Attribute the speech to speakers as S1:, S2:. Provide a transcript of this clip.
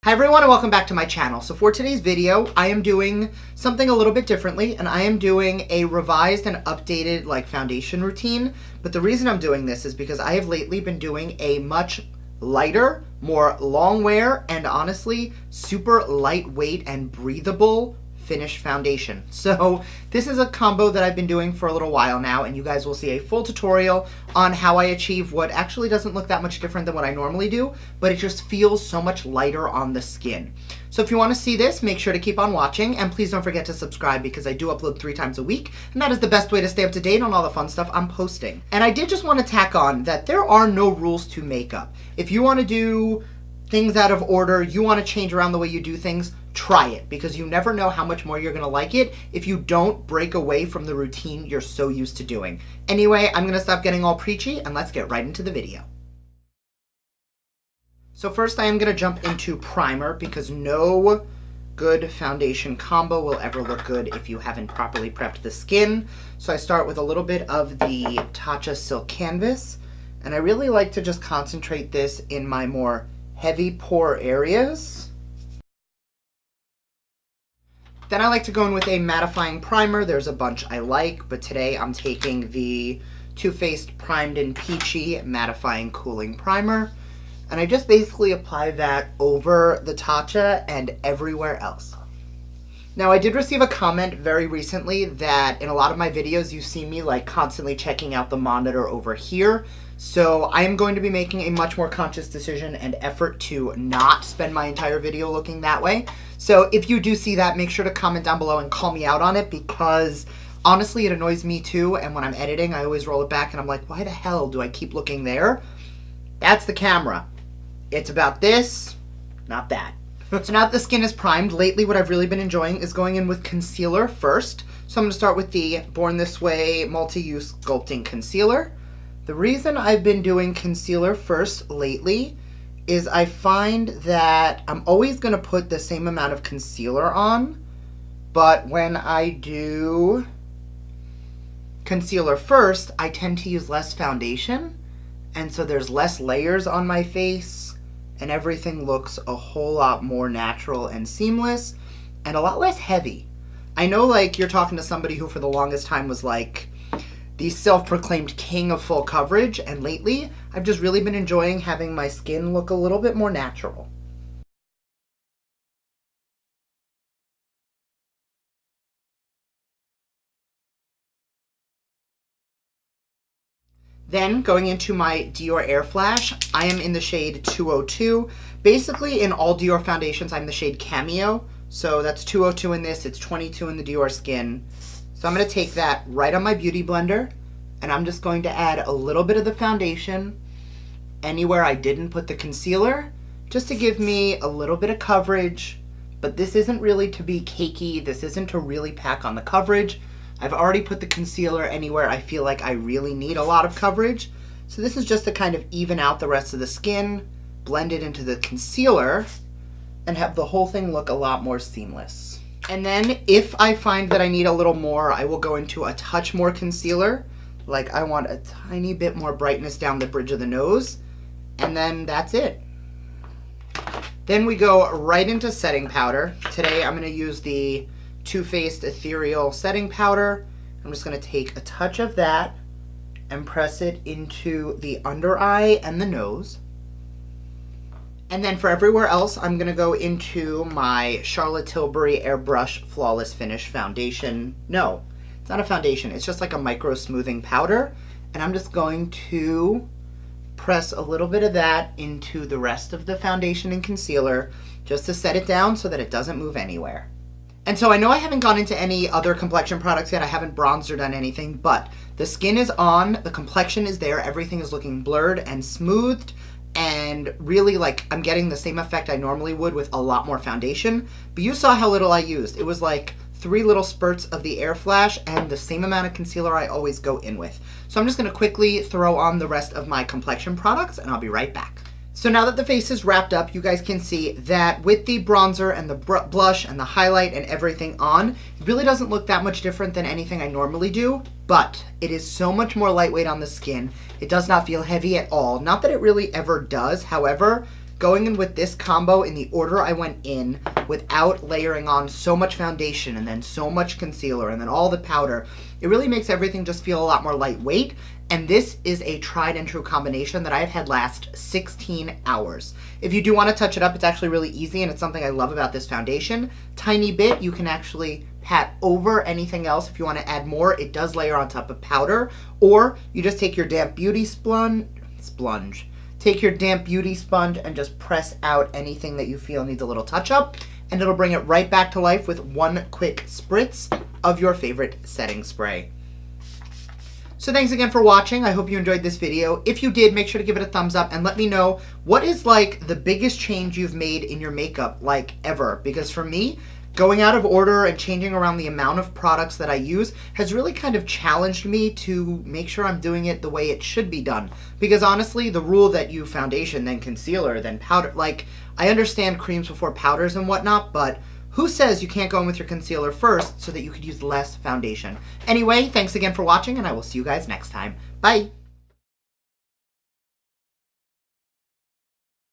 S1: Hi everyone and welcome back to my channel. So for today's video, I am doing something a little bit differently, and I am doing a revised and updated foundation routine. But the reason I'm doing this is because I have lately been doing a much lighter, more long wear, and honestly, super lightweight and breathable finish foundation. So this is a combo that I've been doing for a little while now, and you guys will see a full tutorial on how I achieve what actually doesn't look that much different than what I normally do, but it just feels so much lighter on the skin. So if you want to see this, make sure to keep on watching, and please don't forget to subscribe because I do upload 3 times a week, and that is the best way to stay up to date on all the fun stuff I'm posting. And I did just want to tack on that there are no rules to makeup. If you want to do things out of order, you want to change around the way you do things, try it, because you never know how much more you're going to like it if you don't break away from the routine you're so used to doing. Anyway, I'm going to stop getting all preachy and let's get right into the video. So first I am going to jump into primer because no good foundation combo will ever look good if you haven't properly prepped the skin. So I start with a little bit of the Tatcha Silk Canvas, and I really like to just concentrate this in my more heavy pore areas. Then I like to go in with a mattifying primer. There's a bunch I like, but today I'm taking the Too Faced Primed and Peachy Mattifying Cooling Primer. And I just basically apply that over the Tatcha and everywhere else. Now I did receive a comment very recently that in a lot of my videos you see me constantly checking out the monitor over here. So I am going to be making a much more conscious decision and effort to not spend my entire video looking that way. So if you do see that, make sure to comment down below and call me out on it, because honestly it annoys me too, and when I'm editing I always roll it back and I'm like, why the hell do I keep looking there? That's the camera. It's about this, not that. So now that the skin is primed, lately what I've really been enjoying is going in with concealer first. So I'm going to start with the Born This Way Multi-Use Sculpting Concealer. The reason I've been doing concealer first lately is I find that I'm always going to put the same amount of concealer on, but when I do concealer first, I tend to use less foundation, and so there's less layers on my face, and everything looks a whole lot more natural and seamless, and a lot less heavy. I know you're talking to somebody who for the longest time was the self-proclaimed king of full coverage, and lately I've just really been enjoying having my skin look a little bit more natural. Then going into my Dior Air Flash, I am in the shade 202. Basically in all Dior foundations I'm the shade Cameo, so that's 202 in this, it's 22 in the Dior Skin. So I'm going to take that right on my Beauty Blender, and I'm just going to add a little bit of the foundation anywhere I didn't put the concealer, just to give me a little bit of coverage. But this isn't really to be cakey, this isn't to really pack on the coverage. I've already put the concealer anywhere I feel like I really need a lot of coverage. So this is just to kind of even out the rest of the skin, blend it into the concealer, and have the whole thing look a lot more seamless. And then if I find that I need a little more, I will go into a touch more concealer. I want a tiny bit more brightness down the bridge of the nose, and then that's it. Then we go right into setting powder. Today I'm going to use the Too Faced Ethereal Setting Powder. I'm just going to take a touch of that and press it into the under eye and the nose. And then for everywhere else, I'm going to go into my Charlotte Tilbury Airbrush Flawless Finish Foundation. No, it's not a foundation. It's just like a micro smoothing powder. And I'm just going to press a little bit of that into the rest of the foundation and concealer just to set it down so that it doesn't move anywhere. And so I know I haven't gone into any other complexion products yet. I haven't bronzed or done anything, but the skin is on, the complexion is there, everything is looking blurred and smoothed. And really, I'm getting the same effect I normally would with a lot more foundation. But you saw how little I used. It was 3 little spurts of the Air Flash and the same amount of concealer I always go in with. So I'm just going to quickly throw on the rest of my complexion products, and I'll be right back. So now that the face is wrapped up, you guys can see that with the bronzer and the blush and the highlight and everything on, it really doesn't look that much different than anything I normally do, but it is so much more lightweight on the skin. It does not feel heavy at all. Not that it really ever does, however, going in with this combo in the order I went in without layering on so much foundation and then so much concealer and then all the powder, it really makes everything just feel a lot more lightweight. And this is a tried and true combination that I've had last 16 hours. If you do want to touch it up, it's actually really easy, and it's something I love about this foundation. Tiny bit, you can actually pat over anything else. If you want to add more, it does layer on top of powder, or you just take your damp beauty sponge. Take your damp beauty sponge and just press out anything that you feel needs a little touch up, and it'll bring it right back to life with one quick spritz of your favorite setting spray. So thanks again for watching. I hope you enjoyed this video. If you did, make sure to give it a thumbs up and let me know what is like the biggest change you've made in your makeup like ever. Because for me, going out of order and changing around the amount of products that I use has really kind of challenged me to make sure I'm doing it the way it should be done. Because honestly, the rule that you foundation, then concealer, then powder, like I understand creams before powders and whatnot, but who says you can't go in with your concealer first so that you could use less foundation? Anyway, thanks again for watching, and I will see you guys next time. Bye!